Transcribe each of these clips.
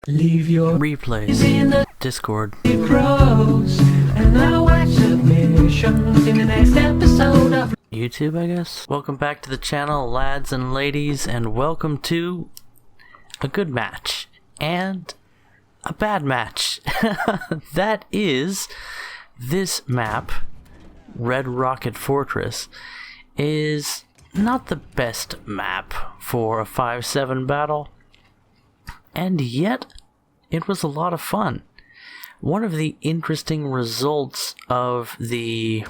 Leave your replays in the Discord. grows, and now watch submissions in the next episode of YouTube, I guess. Welcome back to the channel, lads and ladies, and welcome to a good match and a bad match. That is, this map, Red Rocket Fortress, is not the best map for a 5-7 battle, and yet it was a lot of fun. One of the interesting results of the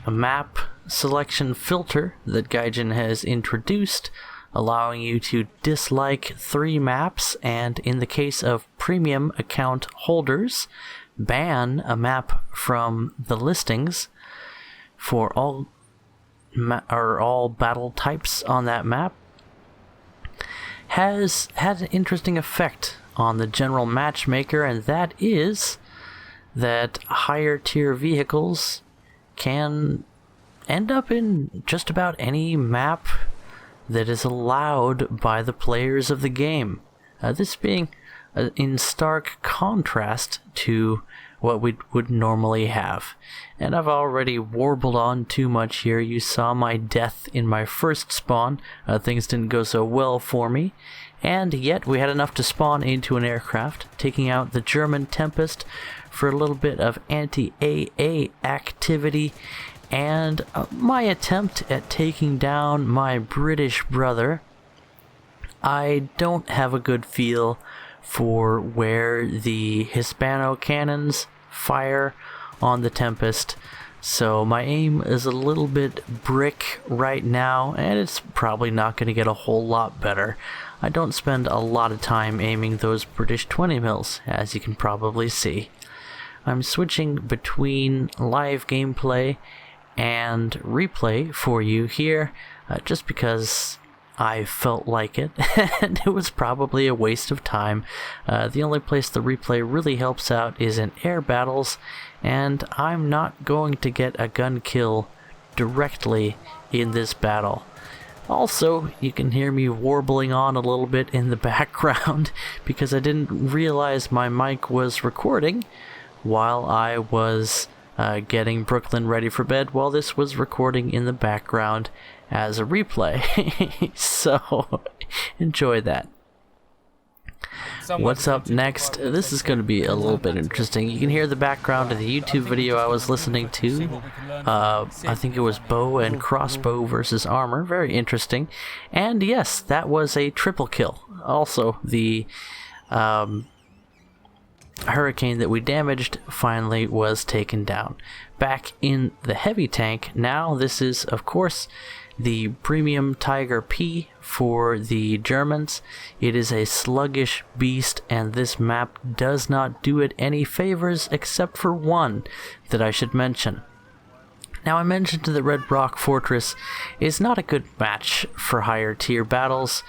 map selection filter that Gaijin has introduced, allowing you to dislike 3 maps, and in the case of premium account holders, ban a map from the listings for all battle types on that map, has had an interesting effect on the general matchmaker, and that is that higher tier vehicles can end up in just about any map that is allowed by the players of the game. This being in stark contrast to what we would normally have. And I've already warbled on too much here. You saw my death in my first spawn. Things didn't go so well for me. And yet we had enough to spawn into an aircraft, taking out the German Tempest for a little bit of anti-AA activity, and my attempt at taking down my British brother. I don't have a good feel for where the Hispano cannons fire on the Tempest, so my aim is a little bit brick right now, and it's probably not going to get a whole lot better. I don't spend a lot of time aiming those British 20 mils, as you can probably see. I'm switching between live gameplay and replay for you here, just because I felt like it, and it was probably a waste of time. The only place the replay really helps out is in air battles, and I'm not going to get a gun kill directly in this battle. Also, you can hear me warbling on a little bit in the background because I didn't realize my mic was recording while I was getting Brooklyn ready for bed, while this was recording in the background as a replay. So enjoy that. What's up next? This is going to be a little bit interesting. You can hear the background of the YouTube video I was listening to. I think it was bow and crossbow versus armor. Very interesting. And yes, that was a triple kill. Also, the Hurricane that we damaged finally was taken down. Back in the heavy tank now, this is of course the Premium Tiger P for the Germans. It is a sluggish beast, and this map does not do it any favors except for one that I should mention. Now, I mentioned that Red Rock Fortress is not a good match for higher tier battles,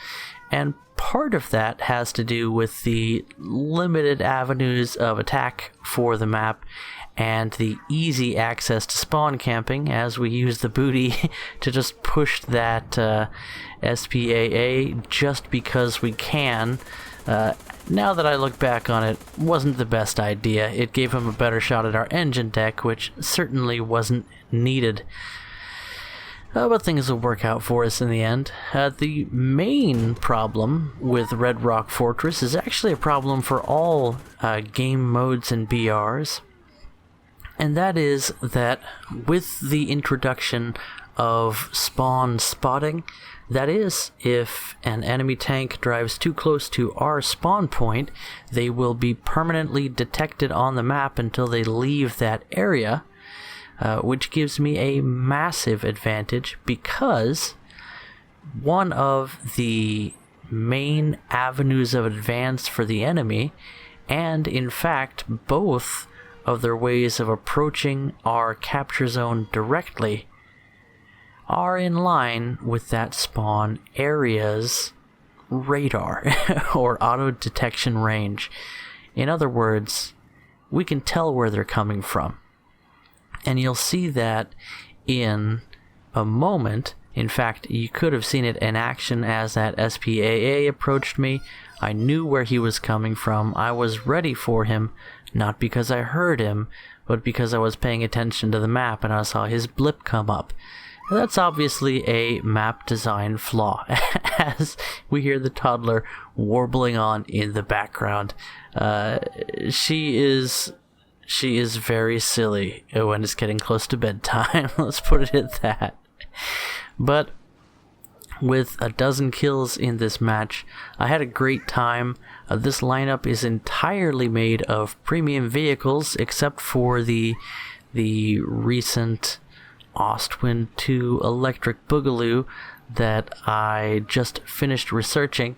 and part of that has to do with the limited avenues of attack for the map and the easy access to spawn camping, as we use the booty to just push that SPAA just because we can. Now that I look back on it, wasn't the best idea. It gave him a better shot at our engine deck, which certainly wasn't needed. But things will work out for us in the end. The main problem with Red Rock Fortress is actually a problem for all game modes and BRs. And that is that with the introduction of spawn spotting, that is, if an enemy tank drives too close to our spawn point, they will be permanently detected on the map until they leave that area. Which gives me a massive advantage, because one of the main avenues of advance for the enemy, and in fact both of their ways of approaching our capture zone directly, are in line with that spawn area's radar or auto detection range. In other words, we can tell where they're coming from. And you'll see that in a moment In fact, you could have seen it in action as that SPAA approached me. I knew where he was coming from. I was ready for him, not because I heard him, but because I was paying attention to the map and I saw his blip come up. That's obviously a map design flaw, as we hear the toddler warbling on in the background. She is very silly when it's getting close to bedtime. Let's put it at that. But with a dozen kills in this match, I had a great time. This lineup is entirely made of premium vehicles, except for the recent Ostwind 2 Electric Boogaloo that I just finished researching.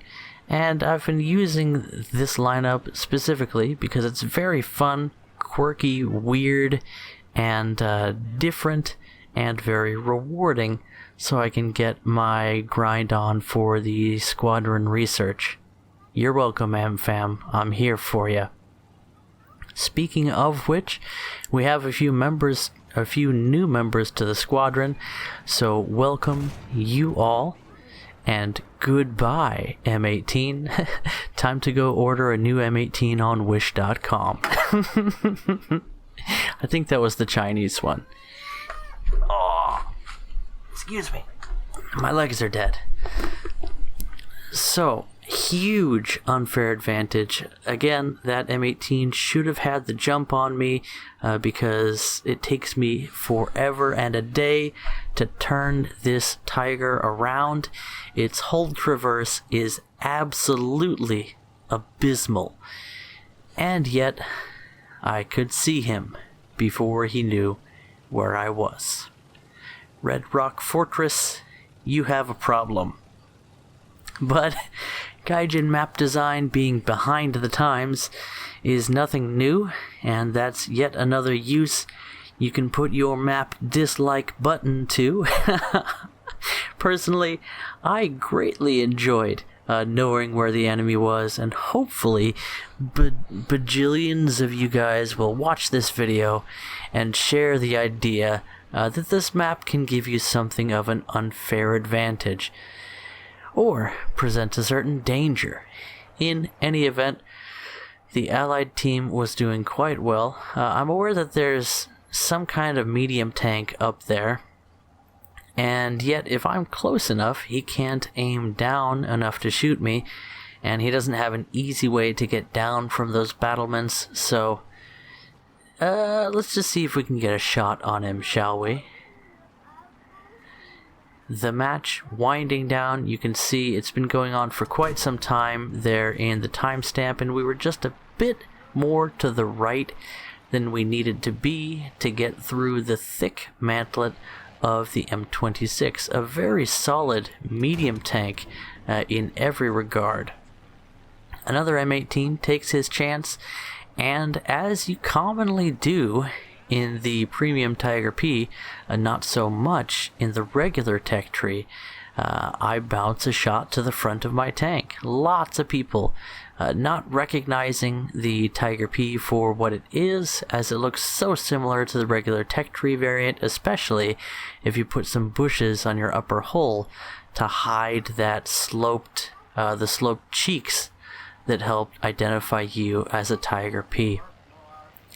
And I've been using this lineup specifically because it's very fun, quirky, weird, and different, and very rewarding, so I can get my grind on for the squadron research. You're welcome, M-Fam. I'm here for you. Speaking of which, we have a few new members to the squadron, so welcome you all, and goodbye, M18. Time to go order a new M18 on wish.com. I think that was the Chinese one. Excuse me. My legs are dead. So, huge unfair advantage. Again, that M18 should have had the jump on me because it takes me forever and a day to turn this Tiger around. Its hold traverse is absolutely abysmal. And yet, I could see him before he knew where I was. Red Rock Fortress, you have a problem. But Gaijin map design being behind the times is nothing new, and that's yet another use you can put your map dislike button to. Personally, I greatly enjoyed knowing where the enemy was, and hopefully bajillions of you guys will watch this video and share the idea that this map can give you something of an unfair advantage, or present a certain danger. In any event, the Allied team was doing quite well. I'm aware that there's some kind of medium tank up there, and yet if I'm close enough, he can't aim down enough to shoot me, and he doesn't have an easy way to get down from those battlements, so let's just see if we can get a shot on him, shall we? The match winding down, you can see it's been going on for quite some time there in the timestamp, and we were just a bit more to the right than we needed to be to get through the thick mantlet of the M26, a very solid medium tank in every regard. Another M18 takes his chance, and as you commonly do in the premium Tiger P, not so much in the regular tech tree, I bounce a shot to the front of my tank. Lots of people not recognizing the Tiger P for what it is, as it looks so similar to the regular tech tree variant, especially if you put some bushes on your upper hull to hide that the sloped cheeks that helped identify you as a Tiger P.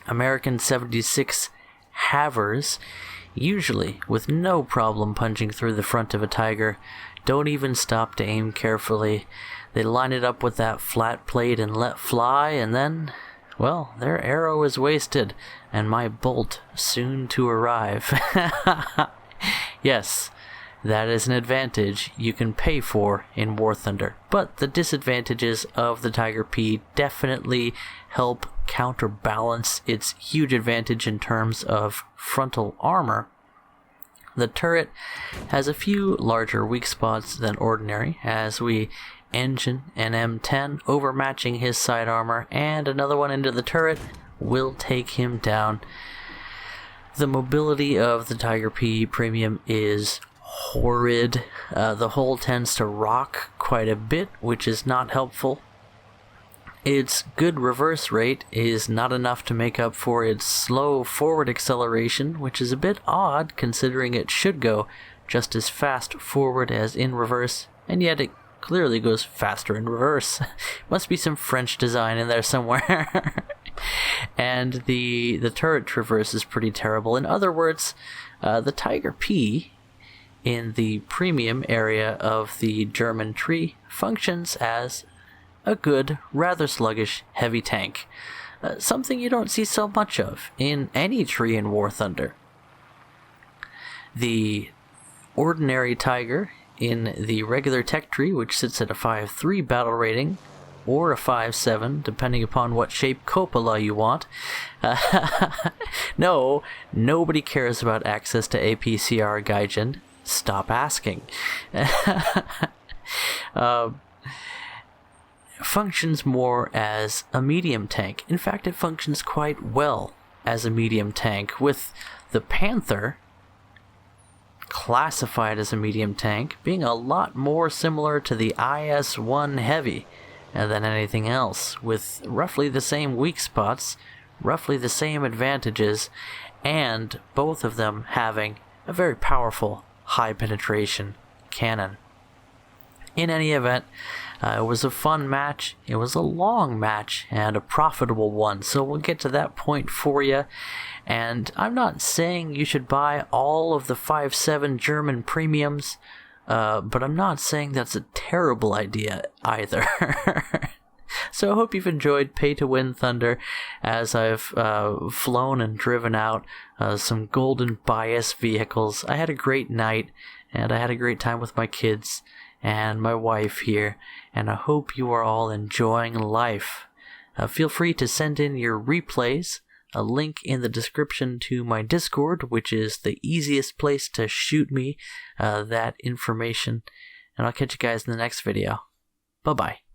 American 76 Havers, usually with no problem punching through the front of a Tiger, don't even stop to aim carefully. They line it up with that flat plate and let fly, and then, well, their arrow is wasted, and my bolt soon to arrive. Yes, that is an advantage you can pay for in War Thunder, but the disadvantages of the Tiger P definitely help counterbalance its huge advantage in terms of frontal armor. The turret has a few larger weak spots than ordinary, as we engine an M10 overmatching his side armor, and another one into the turret will take him down. The mobility of the Tiger P Premium is horrid. The hull tends to rock quite a bit, which is not helpful. Its good reverse rate is not enough to make up for its slow forward acceleration, which is a bit odd considering it should go just as fast forward as in reverse, and yet it clearly goes faster in reverse. Must be some French design in there somewhere. And the turret traverse is pretty terrible. In other words, the Tiger P in the premium area of the German tree functions as a good, rather sluggish, heavy tank. Something you don't see so much of in any tree in War Thunder. The ordinary Tiger in the regular tech tree, which sits at a 5.3 battle rating, or a 5.7, depending upon what shape cupola you want. No, nobody cares about access to APCR Gaijin. Stop asking. Functions more as a medium tank. In fact, it functions quite well as a medium tank, with the Panther classified as a medium tank being a lot more similar to the IS-1 Heavy than anything else, with roughly the same weak spots, roughly the same advantages, and both of them having a very powerful high penetration cannon. In any event, it was a fun match, it was a long match, and a profitable one, so we'll get to that point for you. And I'm not saying you should buy all of the 5.7 German premiums, but I'm not saying that's a terrible idea either. So I hope you've enjoyed Pay to Win Thunder as I've flown and driven out some Golden Bias vehicles. I had a great night, and I had a great time with my kids and my wife here, and I hope you are all enjoying life. Feel free to send in your replays. A link in the description to my Discord, which is the easiest place to shoot me that information. And I'll catch you guys in the next video. Bye-bye.